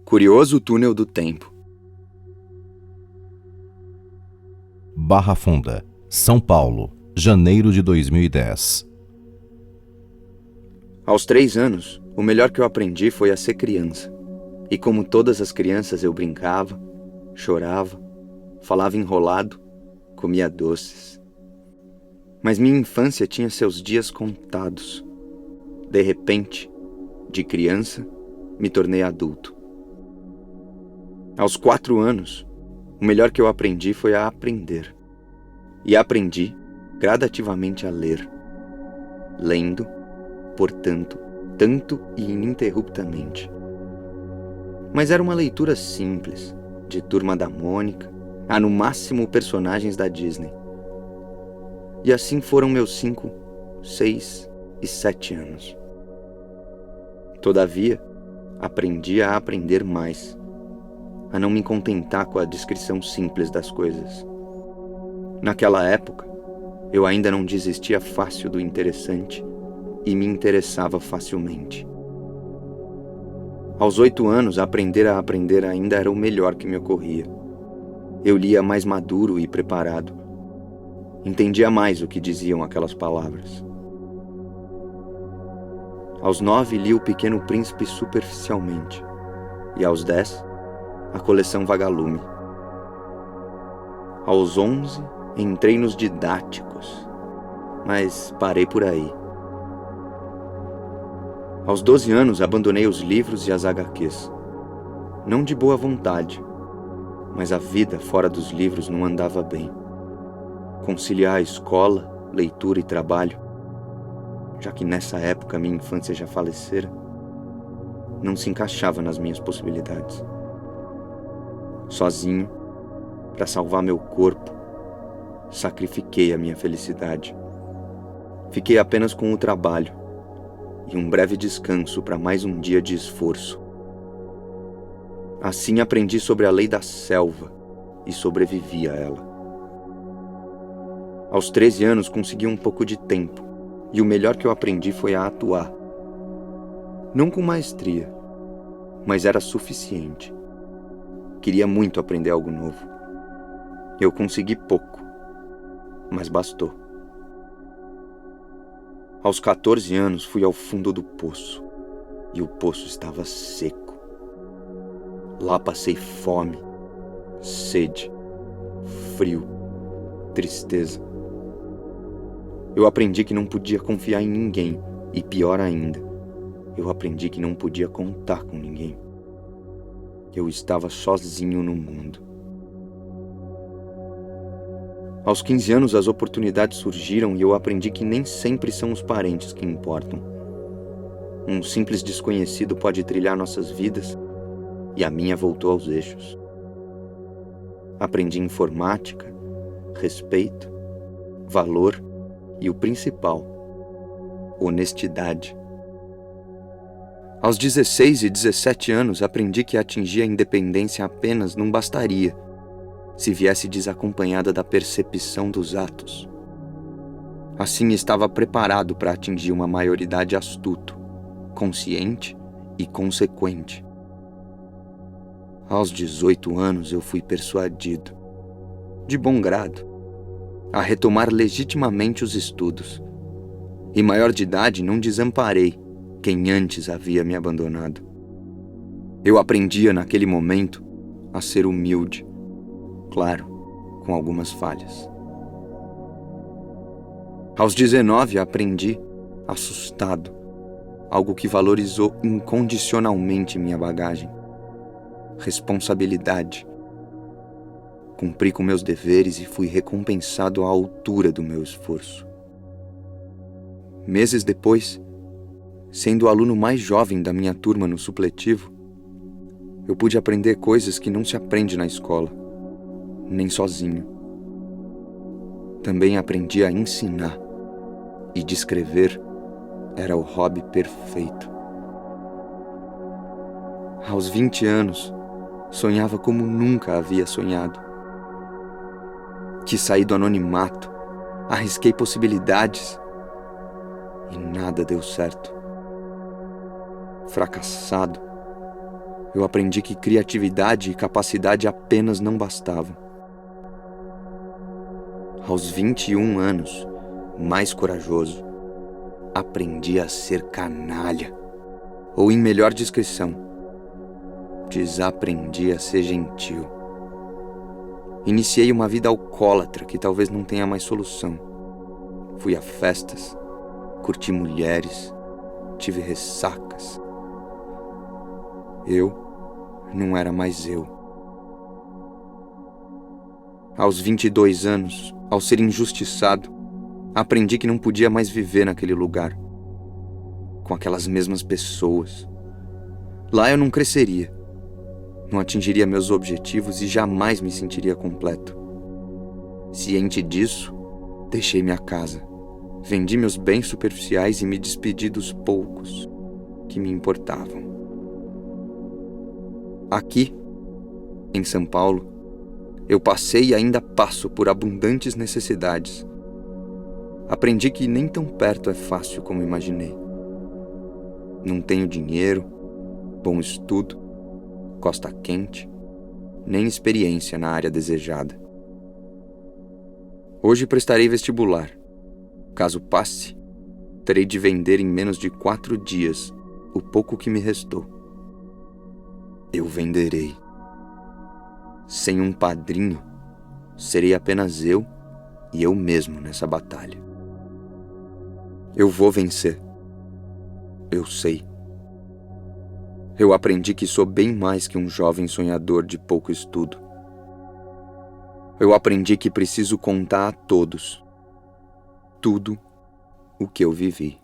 Curioso túnel do tempo. Barra Funda, São Paulo, janeiro de 2010. Aos 3 anos, o melhor que eu aprendi foi a ser criança. E como todas as crianças, eu brincava, chorava, falava enrolado, comia doces. Mas minha infância tinha seus dias contados. De repente, de criança, me tornei adulto. Aos 4 anos, o melhor que eu aprendi foi a aprender. E aprendi gradativamente a ler. Lendo, portanto, tanto e ininterruptamente. Mas era uma leitura simples, de Turma da Mônica, a no máximo personagens da Disney. E assim foram meus 5, 6 e 7 anos. Todavia, aprendi a aprender mais, a não me contentar com a descrição simples das coisas. Naquela época, eu ainda não desistia fácil do interessante e me interessava facilmente. Aos 8 anos, aprender a aprender ainda era o melhor que me ocorria. Eu lia mais maduro e preparado. Entendia mais o que diziam aquelas palavras. Aos 9, li O Pequeno Príncipe superficialmente. E aos 10, a coleção Vagalume. Aos 11, entrei nos didáticos, mas parei por aí. Aos 12 anos, abandonei os livros e as HQs. Não de boa vontade, mas a vida fora dos livros não andava bem. Conciliar a escola, leitura e trabalho, já que nessa época minha infância já falecera, não se encaixava nas minhas possibilidades. Sozinho, para salvar meu corpo, sacrifiquei a minha felicidade. Fiquei apenas com o trabalho e um breve descanso para mais um dia de esforço. Assim aprendi sobre a lei da selva e sobrevivi a ela. Aos 13 anos consegui um pouco de tempo e o melhor que eu aprendi foi a atuar. Não com maestria, mas era suficiente. Queria muito aprender algo novo. Eu consegui pouco, mas bastou. Aos 14 anos fui ao fundo do poço, e o poço estava seco. Lá passei fome, sede, frio, tristeza. Eu aprendi que não podia confiar em ninguém, e pior ainda, eu aprendi que não podia contar com ninguém. Eu estava sozinho no mundo. Aos 15 anos as oportunidades surgiram e eu aprendi que nem sempre são os parentes que importam. Um simples desconhecido pode trilhar nossas vidas e a minha voltou aos eixos. Aprendi informática, respeito, valor e o principal, honestidade. Aos 16 e 17 anos aprendi que atingir a independência apenas não bastaria se viesse desacompanhada da percepção dos atos. Assim estava preparado para atingir uma maioridade astuto, consciente e consequente. Aos 18 anos eu fui persuadido, de bom grado, a retomar legitimamente os estudos. E maior de idade não desamparei quem antes havia me abandonado. Eu aprendia naquele momento a ser humilde, claro, com algumas falhas. Aos 19 aprendi, assustado, algo que valorizou incondicionalmente minha bagagem. Responsabilidade. Cumpri com meus deveres e fui recompensado à altura do meu esforço. Meses depois, sendo o aluno mais jovem da minha turma no supletivo, eu pude aprender coisas que não se aprende na escola, nem sozinho. Também aprendi a ensinar, e descrever era o hobby perfeito. Aos 20 anos, sonhava como nunca havia sonhado. Quis sair do anonimato, arrisquei possibilidades e nada deu certo. Fracassado, Eu aprendi que criatividade e capacidade apenas não bastavam. Aos 21 anos, mais corajoso, aprendi a ser canalha. Ou, em melhor descrição, desaprendi a ser gentil. Iniciei uma vida alcoólatra que talvez não tenha mais solução. Fui a festas, curti mulheres, tive ressacas. Eu não era mais eu. Aos 22 anos, ao ser injustiçado, aprendi que não podia mais viver naquele lugar, com aquelas mesmas pessoas. Lá eu não cresceria, não atingiria meus objetivos e jamais me sentiria completo. Ciente disso, deixei minha casa, vendi meus bens superficiais e me despedi dos poucos que me importavam. Aqui, em São Paulo, eu passei e ainda passo por abundantes necessidades. Aprendi que nem tão perto é fácil como imaginei. Não tenho dinheiro, bom estudo, costa quente, nem experiência na área desejada. Hoje prestarei vestibular. Caso passe, terei de vender em menos de 4 dias o pouco que me restou. Eu venderei. Sem um padrinho, serei apenas eu e eu mesmo nessa batalha. Eu vou vencer. Eu sei. Eu aprendi que sou bem mais que um jovem sonhador de pouco estudo. Eu aprendi que preciso contar a todos tudo o que eu vivi.